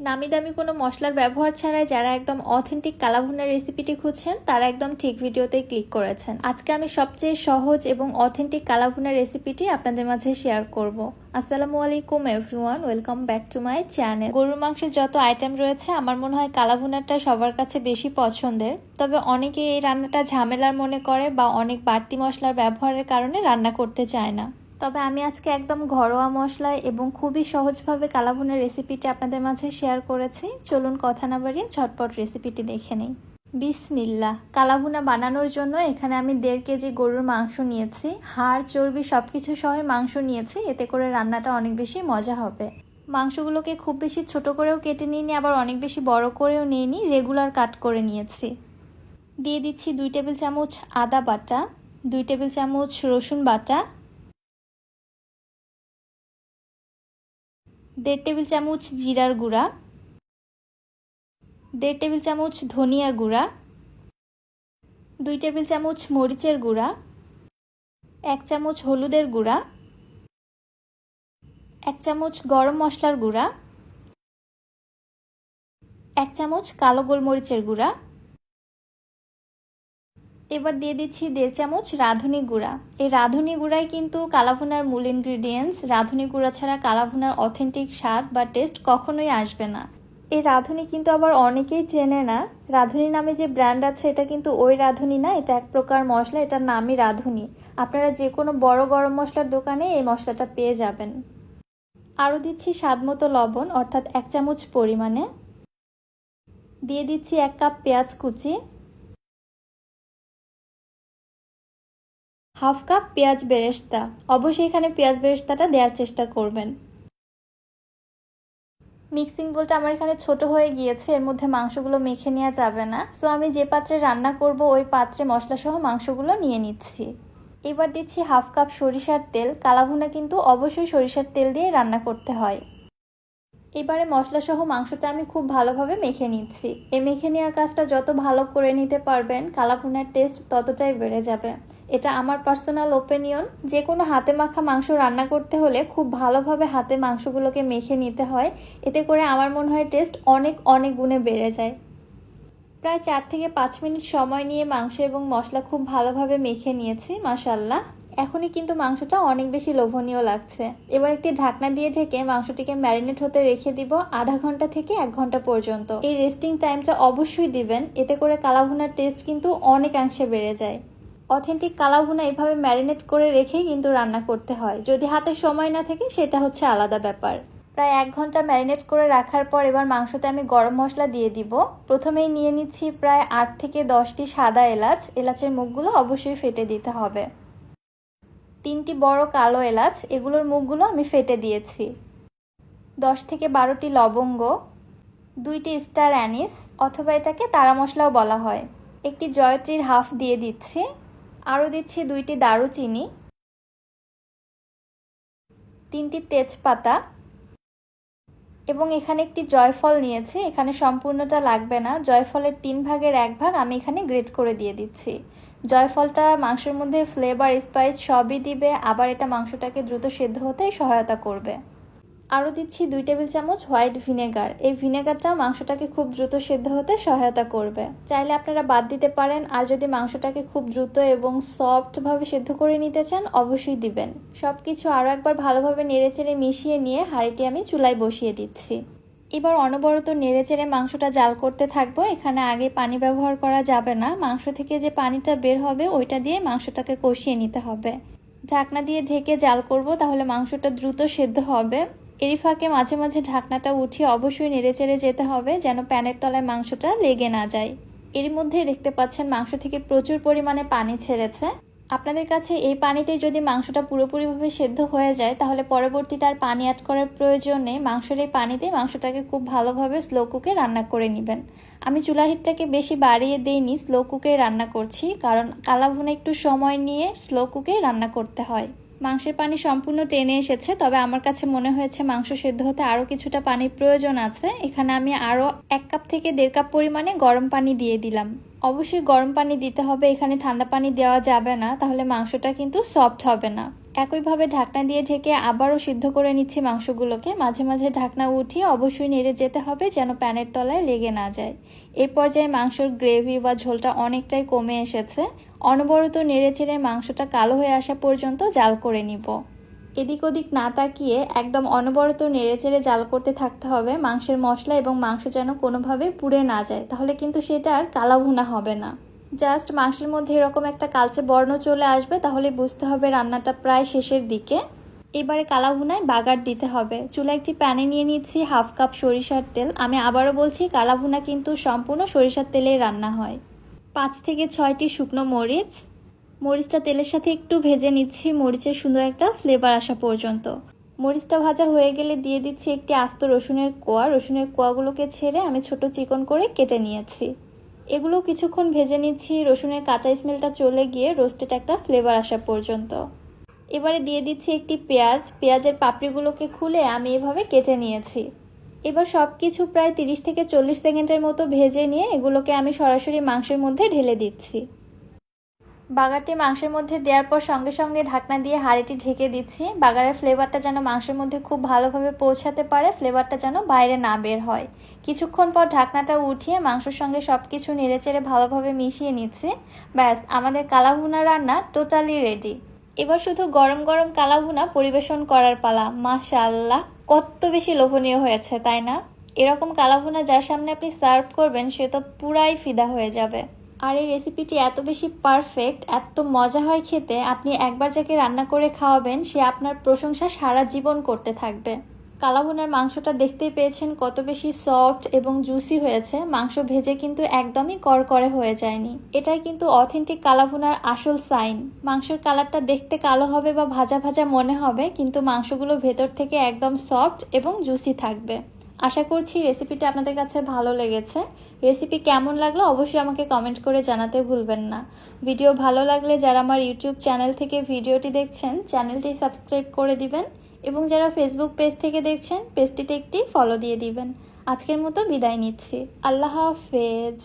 নামি দামি কোনো মশলার ব্যবহার ছাড়াই যারা একদম অথেন্টিক কালাভুনার রেসিপিটি খুঁজছেন তারা একদম ঠিক ভিডিওতেই ক্লিক করেছেন। আজকে আমি সবচেয়ে সহজ এবং অথেন্টিক কালাভুনার রেসিপিটি আপনাদের মাঝে শেয়ার করব। আসসালামু আলাইকুম everyone, welcome back to my channel. গরুর মাংসের যত আইটেম রয়েছে আমার মনে হয় কালাভুনাটা সবার কাছে বেশি পছন্দের। তবে অনেকে এই রান্নাটা ঝামেলার মনে করে বা অনেক বাড়তি মশলার ব্যবহারের কারণে রান্না করতে চায় না। তবে আমি আজকে একদম ঘরোয়া মশলায় এবং খুবই সহজভাবে কালাভুনার রেসিপিটি আপনাদের মাঝে শেয়ার করেছি। চলুন কথা না বাড়িয়ে ঝটপট রেসিপিটি দেখে নিই। বিসমিল্লাহ। কালাভুনা বানানোর জন্য এখানে আমি 1.5 কেজি গরুর মাংস নিয়েছি। হাড় চর্বি সবকিছু সহ মাংস নিয়েছি, এতে করে রান্নাটা অনেক বেশি মজা হবে। মাংসগুলোকে খুব বেশি ছোট করেও কেটে নিইনি, আবার অনেক বেশি বড় করেও নিইনি, রেগুলার কাট করে নিয়েছি। দিয়ে দিচ্ছি 2 টেবিল চামচ আদা বাটা, 2 টেবিল চামচ রসুন বাটা, 1.5 টেবিল চামচ জিরার গুঁড়া, 1.5 টেবিল চামচ ধনিয়া গুঁড়া, 2 টেবিল চামচ মরিচের গুঁড়া, 1 চামচ হলুদের গুঁড়া, 1 চামচ গরম মশলার গুঁড়া, 1 চামচ কালো গোলমরিচের গুঁড়া। এবার দিয়ে দিচ্ছি 1.5 চামচ রাঁধুনি গুঁড়া। এই রাঁধুনি গুঁড়াই কিন্তু কালাভুনার মূল ইনগ্রিডিয়েন্টস। রাঁধুনি গুঁড়া ছাড়া কালাভুনার অথেন্টিক স্বাদ বা টেস্ট কখনোই আসবে না। এই রাঁধুনি কিন্তু আবার অনেকেই চেনে না। রাঁধুনি নামে যে ব্র্যান্ড আছে এটা কিন্তু ওই রাঁধুনি না, এটা এক প্রকার মশলা, এটার নামই রাঁধুনি। আপনারা যে কোনো বড় গরম মশলার দোকানে এই মশলাটা পেয়ে যাবেন। আরও দিচ্ছি স্বাদমতো লবণ, অর্থাৎ 1 চামচ পরিমাণে। দিয়ে দিচ্ছি 1 কাপ পেঁয়াজ কুচি, হাফ কাপ পেঁয়াজ বেরেস্তা। অবশ্যই এখানে পেঁয়াজ বেরেস্তাটা দেওয়ার চেষ্টা করবেন। মিক্সিং বোলটা আমার এখানে ছোট হয়ে গিয়েছে, এর মধ্যে মাংসগুলো মেখে নেওয়া যাবে না, সো আমি যে পাত্রে রান্না করব ওই পাত্রে মশলাসহ মাংসগুলো নিয়ে নিচ্ছি। এবার দিচ্ছি হাফ কাপ সরিষার তেল। কালাভুনা কিন্তু অবশ্যই সরিষার তেল দিয়ে রান্না করতে হয়। এবারে মশলাসহ মাংসটা আমি খুব ভালোভাবে মেখে নিচ্ছি। এই মেখে নেওয়ার কাজটা যত ভালো করে নিতে পারবেন কালাভুনার টেস্ট ততটাই বেড়ে যাবে। এটা আমার পার্সোনাল ওপিনিয়ন। যে কোনো হাতে মাখা মাংস রান্না করতে হলে খুব ভালোভাবে হাতে মাংসগুলোকে মেখে নিতে হয়, এতে করে আমার মনে হয় টেস্ট অনেক অনেক গুণে বেড়ে যায়। প্রায় 4 থেকে 5 মিনিট সময় নিয়ে মাংস এবং মশলা খুব ভালোভাবে মেখে নিয়েছি, মাশাআল্লাহ। এখনই কিন্তু মাংসটা অনেক বেশি লোভনীয় লাগছে। এবার একটি ঢাকনা দিয়ে ঢেকে মাংসটিকে ম্যারিনেট হতে রেখে দিব আধা ঘন্টা থেকে 1 ঘন্টা পর্যন্ত। এই রেস্টিং টাইমটা অবশ্যই দিবেন, এতে করে কালাভুনার টেস্ট কিন্তু অনেকাংশে বেড়ে যায়। অথেন্টিক কালাভুনা এভাবে ম্যারিনেট করে রেখেই কিন্তু রান্না করতে হয়। যদি হাতে সময় না থাকে সেটা হচ্ছে আলাদা ব্যাপার। প্রায় 1 ঘন্টা ম্যারিনেট করে রাখার পর এবার মাংসতে আমি গরম মশলা দিয়ে দিব। প্রথমেই নিয়ে নিচ্ছি প্রায় 8 থেকে 10টি সাদা এলাচ। এলাচের মুখগুলো অবশ্যই ফেটে দিতে হবে। 3টি বড় কালো এলাচ, এগুলোর মুখগুলো আমি ফেটে দিয়েছি। 10 থেকে 12টি লবঙ্গ, 2টি স্টার অ্যানিস অথবা এটাকে তারা মশলাও বলা হয়। একটি জয়ত্রীর হাফ দিয়ে দিচ্ছি। আরও দিচ্ছি 2টি দারুচিনি, 3টি তেজপাতা এবং এখানে একটি জয়ফল নিয়েছি। এখানে সম্পূর্ণটা লাগবে না, জয়ফলের 3 ভাগের 1 ভাগ আমি এখানে গ্রেট করে দিয়ে দিচ্ছি। জয়ফলটা মাংসের মধ্যে ফ্লেভার স্পাইস সবই দিবে, আবার এটা মাংসটাকে দ্রুত সেদ্ধ হতে সহায়তা করবে। আরও দিচ্ছি 2 টেবিল চামচ হোয়াইট ভিনেগার। এই ভিনেগারটা মাংসটাকে খুব দ্রুত সেদ্ধ হতে সহায়তা করবে। চাইলে আপনারা বাদ দিতে পারেন, আর যদি মাংসটাকে খুব দ্রুত এবং সফটভাবে সেদ্ধ করে নিতে চান অবশ্যই দিবেন। সব কিছু আরও একবার ভালোভাবে নেড়েচেড়ে মিশিয়ে নিয়ে হাঁড়িটি আমি চুলায় বসিয়ে দিচ্ছি। এবার অনবরত নেড়েচেড়ে মাংসটা জাল করতে থাকবো। এখানে আগে পানি ব্যবহার করা যাবে না, মাংস থেকে যে পানিটা বের হবে ওইটা দিয়ে মাংসটাকে কষিয়ে নিতে হবে। ঢাকনা দিয়ে ঢেকে জাল করব, তাহলে মাংসটা দ্রুত সেদ্ধ হবে। এরই ফাঁকে মাঝে মাঝে ঢাকনাটা উঠিয়ে অবশ্যই নেড়েচেড়ে যেতে হবে, যেন প্যানের তলায় মাংসটা লেগে না যায়। এর মধ্যে দেখতে পাচ্ছেন মাংস থেকে প্রচুর পরিমাণে পানি ছেড়েছে। আপনাদের কাছে এই পানিতেই যদি মাংসটা পুরোপুরিভাবে সেদ্ধ হয়ে যায় তাহলে পরবর্তীতে আর পানি অ্যাড করার প্রয়োজন নেই। মাংসের এই পানিতেই মাংসটাকে খুব ভালোভাবে স্লো কুকে রান্না করে নেবেন। আমি চুলার হিটটাকে বেশি বাড়িয়ে দিইনি, স্লো কুকে রান্না করছি, কারণ কালাভুনা একটু সময় নিয়ে স্লো কুকে রান্না করতে হয়। মাংসের পানি সম্পূর্ণ টেনে এসেছে, তবে আমার কাছে মনে হয়েছে মাংস সেদ্ধ হতে আরও কিছুটা পানির প্রয়োজন আছে। এখানে আমি আরও 1 কাপ থেকে 1.5 কাপ পরিমাণে গরম পানি দিয়ে দিলাম। অবশ্যই গরম পানি দিতে হবে, এখানে ঠান্ডা পানি দেওয়া যাবে না, তাহলে মাংসটা কিন্তু সফট হবে না। একইভাবে ঢাকনা দিয়ে ঢেকে আবারও সিদ্ধ করে নিচ্ছি মাংসগুলোকে। মাঝে মাঝে ঢাকনা উঠিয়ে অবশ্যই নেড়ে যেতে হবে যেন প্যানের তলায় লেগে না যায়। এই পর্যায়ে মাংসর গ্রেভি বা ঝোলটা অনেকটাই কমে এসেছে। অনবরত নেড়ে চেড়ে মাংসটা কালো হয়ে আসা পর্যন্ত জাল করে নিব। এদিক ওদিক না তাকিয়ে একদম অনবরত নেড়েচেড়ে জাল করতে থাকতে হবে। মাংসের মশলা এবং মাংস যেন কোনোভাবে পুড়ে না যায়, তাহলে কিন্তু সেটা আর কালা ভুনা হবে না। জাস্ট মাংসের মধ্যে এরকম একটা কালচে বর্ণ চলে আসবে, তাহলে বুঝতে হবে রান্নাটা প্রায় শেষের দিকে। এবারে কালা ভুনায় বাগার দিতে হবে। চুলা একটি প্যানে নিয়ে নিচ্ছি হাফ কাপ সরিষার তেল। আমি আবারও বলছি, কালা ভুনা কিন্তু সম্পূর্ণ সরিষার তেলেই রান্না হয়। 5 থেকে 6টি শুকনো মরিচ, মরিচটা তেলের সাথে একটু ভেজে নিচ্ছি মরিচের সুন্দর একটা ফ্লেভার আসা পর্যন্ত। মরিচটা ভাজা হয়ে গেলে দিয়ে দিচ্ছি একটি আস্ত রসুনের কোয়া। রসুনের কোয়াগুলোকে ছেড়ে আমি ছোট চিকন করে কেটে নিয়েছি। এগুলো কিছুক্ষণ ভেজে নিচ্ছি রসুনের কাঁচা স্মেলটা চলে গিয়ে রোস্টেড একটা ফ্লেভার আসা পর্যন্ত। এবারে দিয়ে দিচ্ছি একটি পেঁয়াজ। পেঁয়াজের পাপড়িগুলোকে খুলে আমি এভাবে কেটে নিয়েছি। এবার সব কিছু প্রায় 30 থেকে 40 সেকেন্ডের মতো ভেজে নিয়ে এগুলোকে আমি সরাসরি মাংসের মধ্যে ঢেলে দিচ্ছি। বাগারটি মাংসের মধ্যে দেওয়ার পর সঙ্গে সঙ্গে ঢাকনা দিয়ে হাঁড়িটি ঢেকে দিচ্ছি। বাগারের ফ্লেভারটা যেন মাংসের মধ্যে খুব ভালোভাবে পৌঁছাতে পারে, ফ্লেভারটা যেন বাইরে না বের হয়। কিছুক্ষণ পর ঢাকনাটা উঠিয়ে মাংসের সঙ্গে সব কিছু নেড়েচেড়ে ভালোভাবে মিশিয়ে নিচ্ছি। ব্যাস, আমাদের কালা ভুনা রান্না টোটালি রেডি। এবার শুধু গরম গরম কালা ভুনা পরিবেশন করার পালা। মাশাআল্লাহ, কত বেশি লোভনীয় হয়েছে তাই না? এরকম কালা ভুনা যার সামনে আপনি সার্ভ করবেন সে তো পুরাই ফিদা হয়ে যাবে। আর এই রেসিপিটি এত বেশি পারফেক্ট, এত মজা হয় খেতে, আপনি একবার যাকে রান্না করে খাওয়াবেন সে আপনার প্রশংসা সারা জীবন করতে থাকবে। কালা ভুনার মাংসটা দেখতেই পেয়েছেন কত বেশি সফট এবং জুসি হয়েছে। মাংস ভেজে কিন্তু একদমই করকরে হয়ে যায়নি। এটাই কিন্তু অথেন্টিক কালা ভুনার আসল সাইন। মাংসের কালারটা দেখতে কালো হবে বা ভাজা ভাজা মনে হবে, কিন্তু মাংসগুলো ভেতর থেকে একদম সফট এবং জুসি থাকবে। আশা করছি রেসিপিটা আপনাদের কাছে ভালো লেগেছে। রেসিপি কেমন লাগলো অবশ্যই আমাকে কমেন্ট করে জানাতে ভুলবেন না। ভিডিও ভালো লাগলে যারা আমার ইউটিউব চ্যানেল থেকে ভিডিওটি দেখছেন চ্যানেলটি সাবস্ক্রাইব করে দিবেন, এবং যারা ফেসবুক পেজ থেকে দেখছেন পেজটিতে একটি ফলো দিয়ে দিবেন। আজকের মতো বিদায় নিচ্ছি। আল্লাহ হাফেজ।